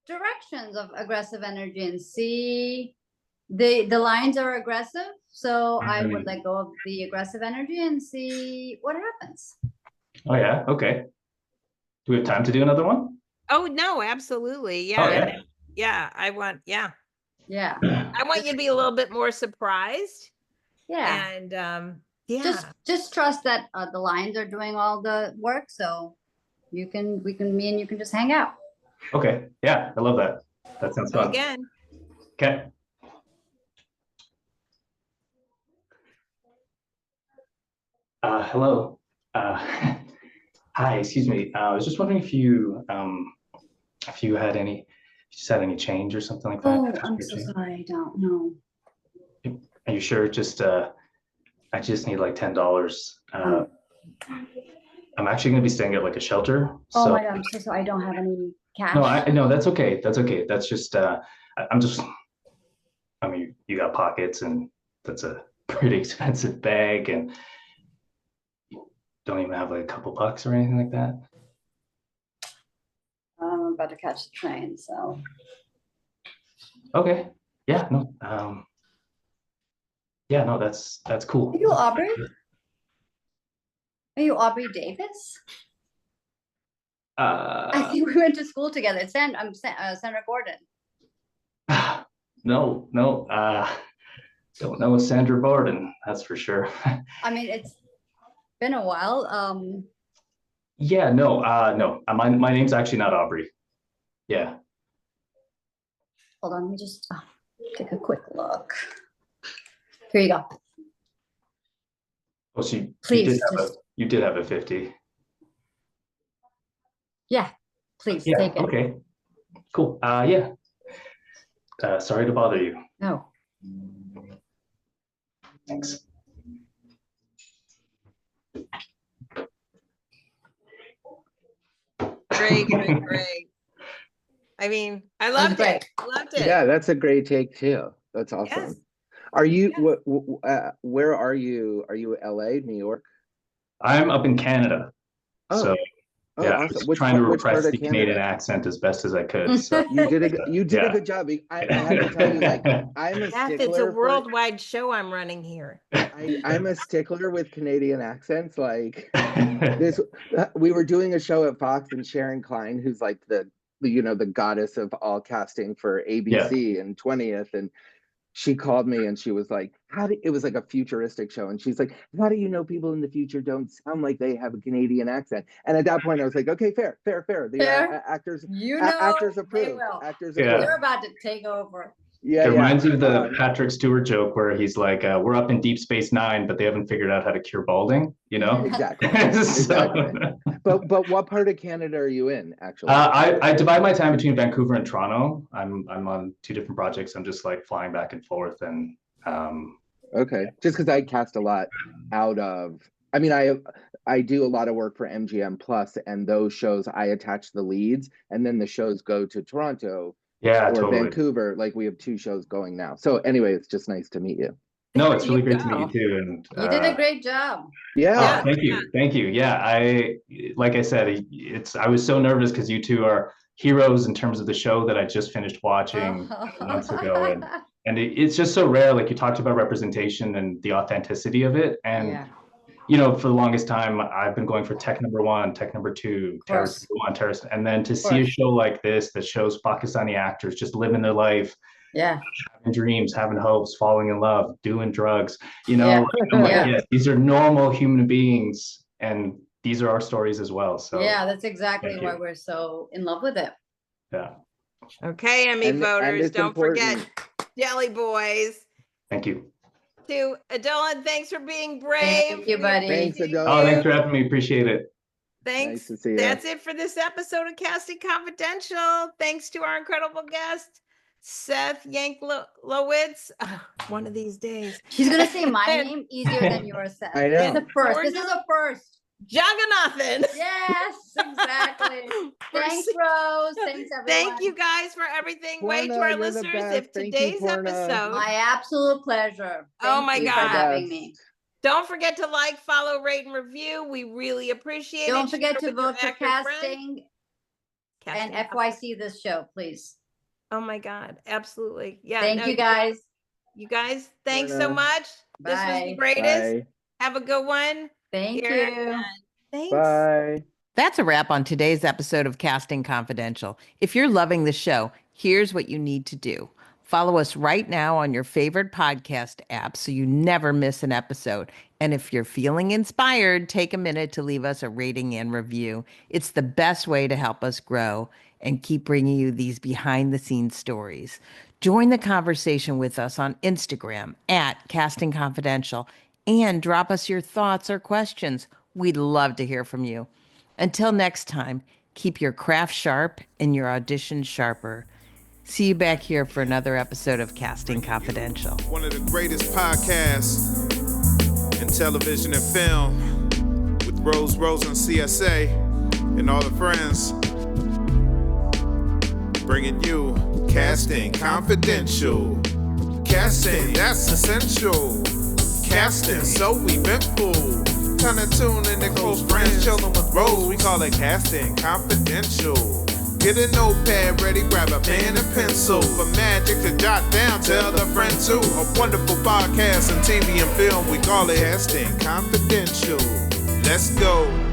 directions of aggressive energy and see the lines are aggressive. So I would let go of the aggressive energy and see what happens. Oh yeah. Okay. Do we have time to do another one? Oh no, absolutely. Yeah. Oh, yeah. Yeah. I want you to be a little bit more surprised. Yeah. And just trust that the lines are doing all the work, so me and you can just hang out. Okay. Yeah, I love that. That sounds fun. Again. Okay. Hello. Hi. Excuse me. I was just wondering if you had any change or something like that. Oh, I'm so sorry. I don't know. Are you sure? Just I just need like $10. I'm actually going to be staying at like a shelter. Oh my God, I'm so sorry. I don't have any cash. No, that's okay. That's okay. That's just I mean, you got pockets, and that's a pretty expensive bag, and you don't even have like a couple bucks or anything like that. I'm about to catch the train, so. Okay. Yeah. No. Yeah. No. That's cool. Are you Aubrey? Are you Aubrey Davis? I think we went to school together. I'm Sandra Gordon. No. Don't know Sandra Gordon. That's for sure. I mean, it's been a while. Yeah. No. No. My name's actually not Aubrey. Yeah. Hold on. Let me just take a quick look. Here you go. Oh, Please. You did have a 50. Yeah. Please take it. Okay. Cool. Yeah. Sorry to bother you. No. Thanks. Great. I mean, I loved it. Yeah, that's a great take too. That's awesome. Yes. Are you where are you? Are you LA, New York? I'm up in Canada. Oh. So Oh, yeah, I awesome. was trying to Which part repress of the Canadian Canada? accent as best as I could. So You did a good job. I have to tell you, like, I'm a Seth, it's a stickler for worldwide show I'm running here. I'm a stickler with Canadian accents. Like this, we were doing a show at Fox, and Sharon Klein, who's like the the goddess of all casting for Yeah. ABC and 20th, and she called me and she was like, it was like a futuristic show. And she's like, how do you know people in the future don't sound like they have a Canadian accent? And at that point I was like, okay, fair. The actors they approve. will. Actors Yeah. approve. They're about to take over. Yeah, It reminds me of the Patrick Stewart joke where he's like, we're up in Deep Space Nine, but they haven't figured out how to cure balding, you know? Exactly. So- Exactly. But what part of Canada are you in, actually? I divide my time between Vancouver and Toronto. I'm on two different projects. I'm just like flying back and forth, and Okay, just because I cast a lot out of, I mean, I do a lot of work for MGM Plus, and those shows I attach the leads, and then the shows go to Toronto yeah, or totally. Vancouver. Like, we have 2 shows going now. So anyway, it's just nice to meet you. No, it's really great to meet you too. And You did a great job. Yeah. Oh, thank you. Yeah, like I said, I was so nervous because you two are heroes in terms of the show that I just finished watching months ago, and it's just so rare. Like, you talked about representation and the authenticity of it, and for the longest time I've been going for tech number 1, tech number 2, terrorist number 1, terrorist, and then to see a show like this that shows Pakistani actors just living their life. Yeah. Having dreams, having hopes, falling in love, doing drugs, these are normal human beings, and these are our stories as well. So yeah, that's exactly why we're so in love with it. Yeah. Okay, Emmy voters, don't forget Jelly Boys. Thank you. To Adolan, thanks for being brave. Thank you, buddy. Thanks, Adolan. Oh, thanks for having me. Appreciate it. Thanks. Nice to see you. That's it for this episode of Casting Confidential. Thanks to our incredible guest, Seth Yanklewitz. One of these days. She's going to say my name easier than yours, Seth. I know. It's a first. This is a first. Jagannathan. Yes, exactly. Thanks, Rose. Thanks, everyone. Thank you guys for everything. Wait to our listeners, if today's episode. My absolute pleasure. Oh my Thank you God. for having me. Don't forget to like, follow, rate, and review. We really appreciate it. Don't forget to Share with your vote for actor friends. casting and FYC this show, please. Oh my God, absolutely. Yeah. Thank you guys. You guys, thanks so much. Bye. This was the greatest. Bye. Have a good one. Thank Here. you. Thanks. Bye. That's a wrap on today's episode of Casting Confidential. If you're loving the show, here's what you need to do. Follow us right now on your favorite podcast app so you never miss an episode. And if you're feeling inspired, take a minute to leave us a rating and review. It's the best way to help us grow and keep bringing you these behind-the-scenes stories. Join the conversation with us on Instagram at Casting Confidential and drop us your thoughts or questions. We'd love to hear from you. Until next time, keep your craft sharp and your audition sharper. See you back here for another episode of Casting Confidential. One of the greatest podcasts in television and film with Rose Rosen, CSA, and all the friends. Bringing you Casting Confidential. Casting, that's essential. Casting, so eventful. Time to tune in to close friends, chilling with Rose. We call it Casting Confidential. Get a notepad ready, grab a pen and pencil. For magic to jot down, tell a friend too. A wonderful podcast on TV and film. We call it Casting Confidential. Let's go.